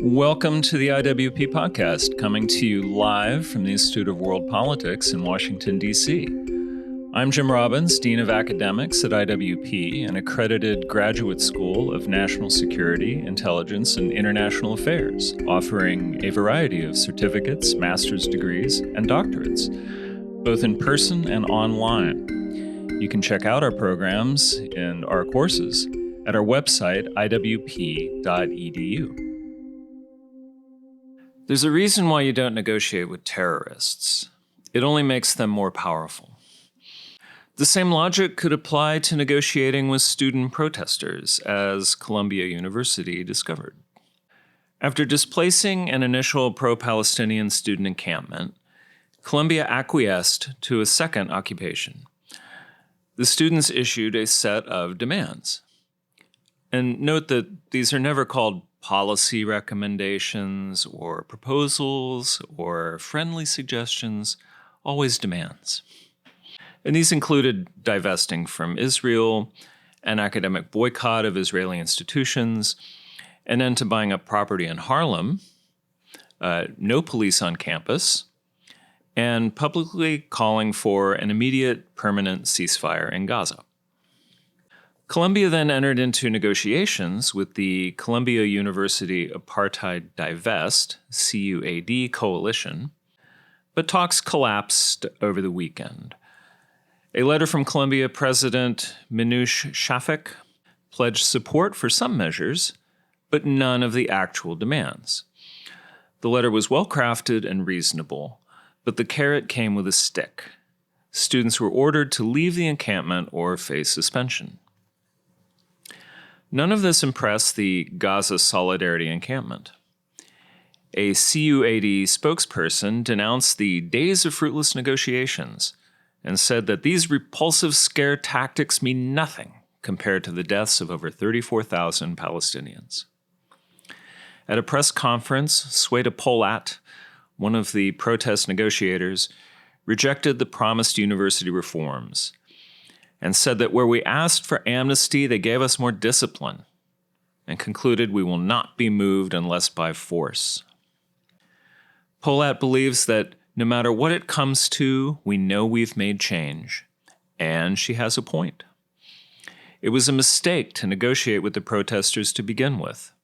Welcome to the IWP podcast, coming to you live from the Institute of World Politics in Washington, D.C. I'm Jim Robbins, Dean of Academics at IWP, an accredited graduate school of national security, intelligence, and international affairs, offering a variety of certificates, master's degrees, and doctorates, both in person and online. You can check out our programs and our courses at our website, iwp.edu. There's a reason why you don't negotiate with terrorists. It only makes them more powerful. The same logic could apply to negotiating with student protesters, as Columbia University discovered. After displacing an initial pro-Palestinian student encampment, Columbia acquiesced to a second occupation. The students issued a set of demands. And note that these are never called policy recommendations or proposals or friendly suggestions, always demands. And these included divesting from Israel, an academic boycott of Israeli institutions, an end to buying up property in Harlem, no police on campus, and publicly calling for an immediate permanent ceasefire in Gaza. Columbia then entered into negotiations with the Columbia University Apartheid Divest, CUAD, coalition, but talks collapsed over the weekend. A letter from Columbia President Minouche Shafik pledged support for some measures, but none of the actual demands. The letter was well-crafted and reasonable, but the carrot came with a stick. Students were ordered to leave the encampment or face suspension. None of this impressed the Gaza Solidarity Encampment. A CUAD spokesperson denounced the days of fruitless negotiations and said that these repulsive scare tactics mean nothing compared to the deaths of over 34,000 Palestinians. At a press conference, Sweta Polat, one of the protest negotiators, rejected the promised university reforms and said that where we asked for amnesty, they gave us more discipline, and concluded we will not be moved unless by force. Polat believes that no matter what it comes to, we know we've made change, and she has a point. It was a mistake to negotiate with the protesters to begin with.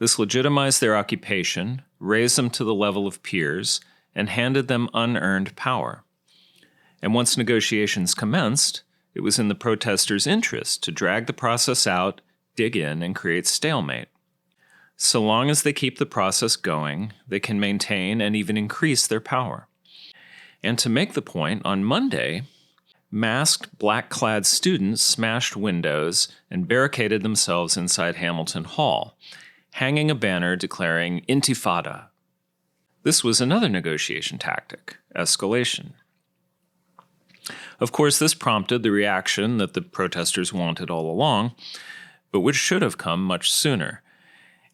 This legitimized their occupation, raised them to the level of peers, and handed them unearned power. And once negotiations commenced, it was in the protesters' interest to drag the process out, dig in, and create stalemate. So long as they keep the process going, they can maintain and even increase their power. And to make the point, on Monday, masked, black-clad students smashed windows and barricaded themselves inside Hamilton Hall, hanging a banner declaring Intifada. This was another negotiation tactic, escalation. Of course, this prompted the reaction that the protesters wanted all along, but which should have come much sooner.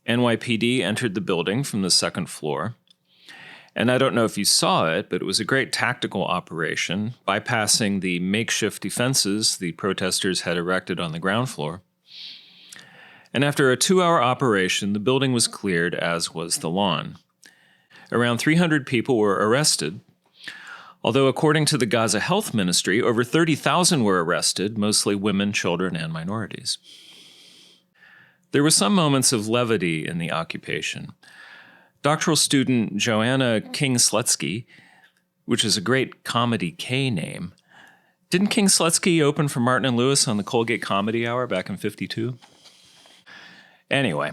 NYPD entered the building from the second floor, and I don't know if you saw it, but it was a great tactical operation, bypassing the makeshift defenses the protesters had erected on the ground floor. And after a 2-hour operation, the building was cleared, as was the lawn. Around 300 people were arrested, although according to the Gaza Health Ministry, over 30,000 were arrested, mostly women, children, and minorities. There were some moments of levity in the occupation. Doctoral student Joanna King-Slutsky, which is a great comedy K name, didn't King-Slutsky open for Martin and Lewis on the Colgate Comedy Hour back in '52? Anyway,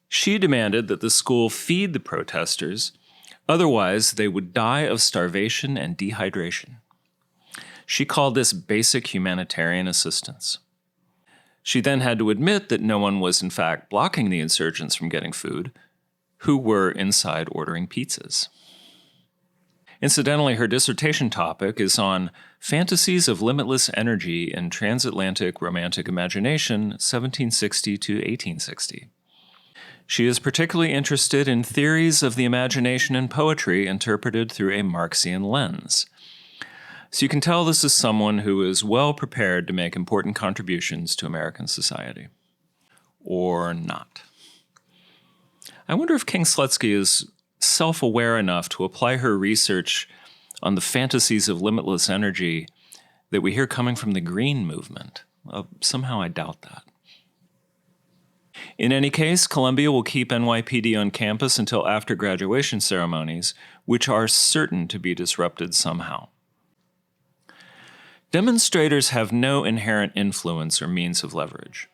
she demanded that the school feed the protesters, otherwise, they would die of starvation and dehydration. She called this basic humanitarian assistance. She then had to admit that no one was in fact blocking the insurgents from getting food, who were inside ordering pizzas. Incidentally, her dissertation topic is on Fantasies of Limitless Energy in Transatlantic Romantic Imagination, 1760 to 1860. She is particularly interested in theories of the imagination and poetry interpreted through a Marxian lens. So you can tell this is someone who is well prepared to make important contributions to American society. Or not. I wonder if King Slutsky is self-aware enough to apply her research on the fantasies of limitless energy that we hear coming from the Green movement. Somehow I doubt that. In any case, Columbia will keep NYPD on campus until after graduation ceremonies, which are certain to be disrupted somehow. Demonstrators have no inherent influence or means of leverage.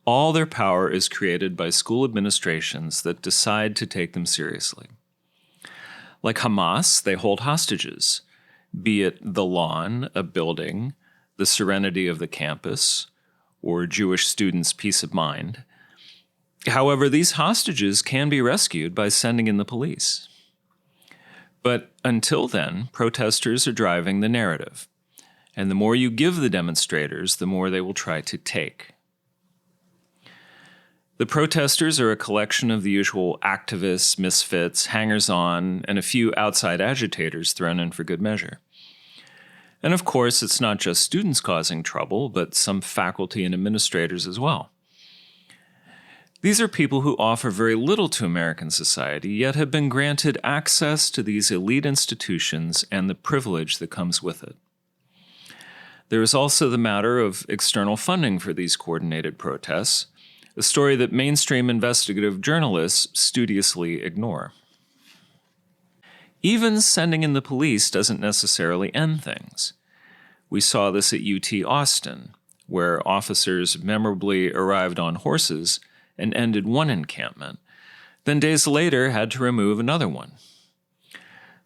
All their power is created by school administrations that decide to take them seriously. Like Hamas, they hold hostages, be it the lawn, a building, the serenity of the campus, or Jewish students' peace of mind. However, these hostages can be rescued by sending in the police. But until then, protesters are driving the narrative, and the more you give the demonstrators, the more they will try to take. The protesters are a collection of the usual activists, misfits, hangers-on, and a few outside agitators thrown in for good measure. And of course, it's not just students causing trouble, but some faculty and administrators as well. These are people who offer very little to American society, yet have been granted access to these elite institutions and the privilege that comes with it. There is also the matter of external funding for these coordinated protests, a story that mainstream investigative journalists studiously ignore. Even sending in the police doesn't necessarily end things. We saw this at UT Austin, where officers memorably arrived on horses and ended one encampment, then days later had to remove another one.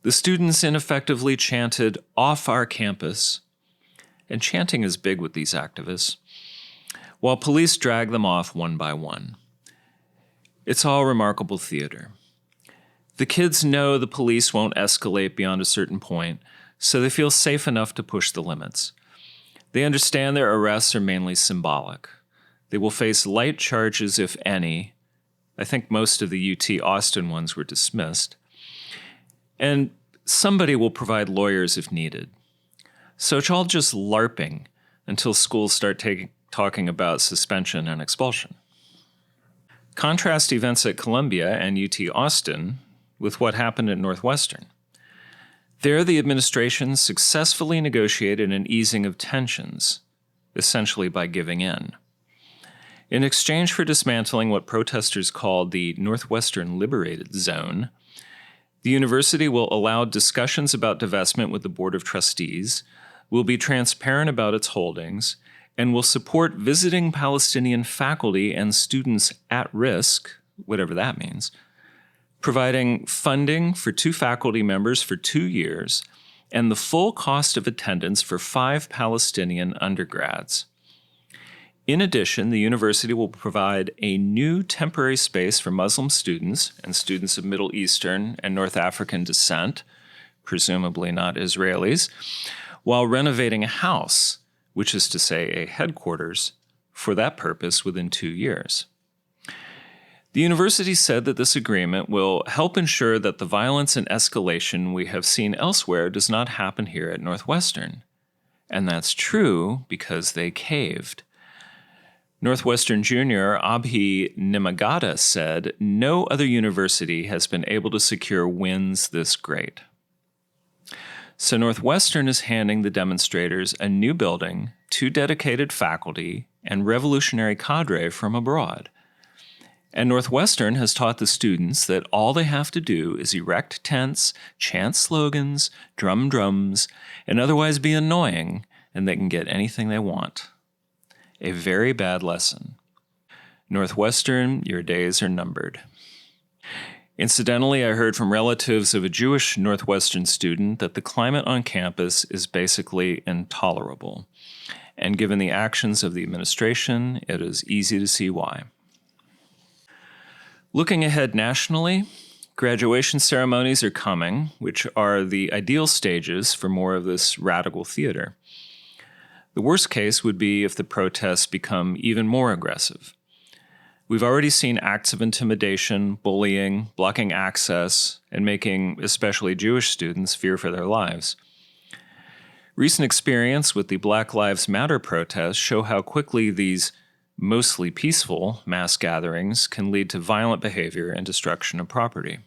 The students ineffectively chanted, "Off our campus," and chanting is big with these activists, while police drag them off one by one. It's all remarkable theater. The kids know the police won't escalate beyond a certain point, so they feel safe enough to push the limits. They understand their arrests are mainly symbolic. They will face light charges, if any. I think most of the UT Austin ones were dismissed. And somebody will provide lawyers if needed. So it's all just LARPing until schools start talking about suspension and expulsion. Contrast events at Columbia and UT Austin with what happened at Northwestern. There, the administration successfully negotiated an easing of tensions, essentially by giving in. In exchange for dismantling what protesters called the Northwestern Liberated Zone, the university will allow discussions about divestment with the Board of Trustees, will be transparent about its holdings, and will support visiting Palestinian faculty and students at risk, whatever that means, providing funding for 2 faculty members for 2 years and the full cost of attendance for 5 Palestinian undergrads. In addition, the university will provide a new temporary space for Muslim students and students of Middle Eastern and North African descent, presumably not Israelis, while renovating a house, which is to say a headquarters, for that purpose within 2 years. The university said that this agreement will help ensure that the violence and escalation we have seen elsewhere does not happen here at Northwestern. And that's true because they caved. Northwestern Junior Abhi Nimagata said, "No other university has been able to secure wins this great." So Northwestern is handing the demonstrators a new building, 2 dedicated faculty, and revolutionary cadre from abroad. And Northwestern has taught the students that all they have to do is erect tents, chant slogans, drum drums, and otherwise be annoying, and they can get anything they want. A very bad lesson. Northwestern, your days are numbered. Incidentally, I heard from relatives of a Jewish Northwestern student that the climate on campus is basically intolerable. And given the actions of the administration, it is easy to see why. Looking ahead nationally, graduation ceremonies are coming, which are the ideal stages for more of this radical theater. The worst case would be if the protests become even more aggressive. We've already seen acts of intimidation, bullying, blocking access, and making especially Jewish students fear for their lives. Recent experience with the Black Lives Matter protests show how quickly these Mostly peaceful mass gatherings can lead to violent behavior and destruction of property.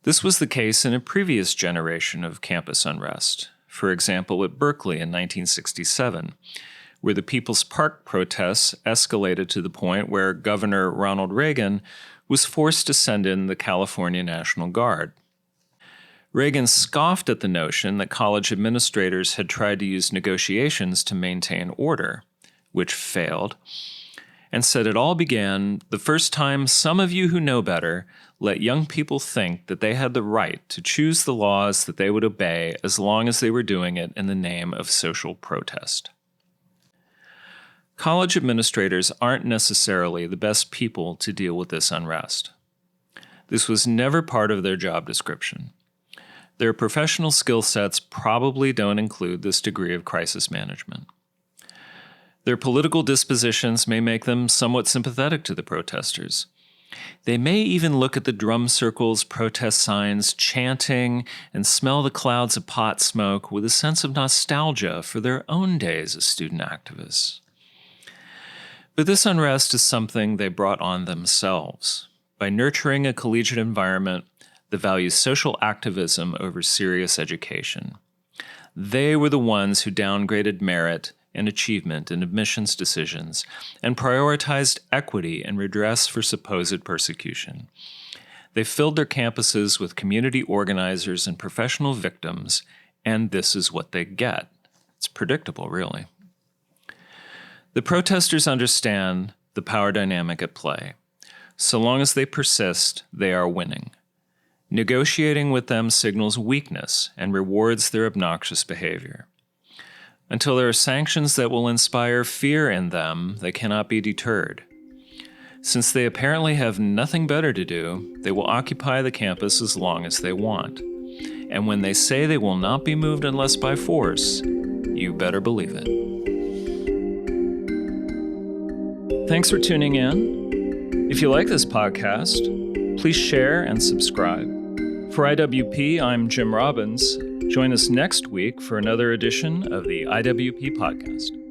This was the case in a previous generation of campus unrest, for example at Berkeley in 1967, where the People's Park protests escalated to the point where Governor Ronald Reagan was forced to send in the California National Guard. Reagan scoffed at the notion that college administrators had tried to use negotiations to maintain order, which failed, and said it all began the first time some of you who know better let young people think that they had the right to choose the laws that they would obey as long as they were doing it in the name of social protest. College administrators aren't necessarily the best people to deal with this unrest. This was never part of their job description. Their professional skill sets probably don't include this degree of crisis management. Their political dispositions may make them somewhat sympathetic to the protesters. They may even look at the drum circles, protest signs, chanting, and smell the clouds of pot smoke with a sense of nostalgia for their own days as student activists. But this unrest is something they brought on themselves by nurturing a collegiate environment that values social activism over serious education. They were the ones who downgraded merit and achievement in admissions decisions and prioritized equity and redress for supposed persecution. They filled their campuses with community organizers and professional victims, and this is what they get. It's predictable, really. The protesters understand the power dynamic at play. So long as they persist, they are winning. Negotiating with them signals weakness and rewards their obnoxious behavior. Until there are sanctions that will inspire fear in them, they cannot be deterred. Since they apparently have nothing better to do, they will occupy the campus as long as they want. And when they say they will not be moved unless by force, you better believe it. Thanks for tuning in. If you like this podcast, please share and subscribe. For IWP, I'm Jim Robbins. Join us next week for another edition of the IWP Podcast.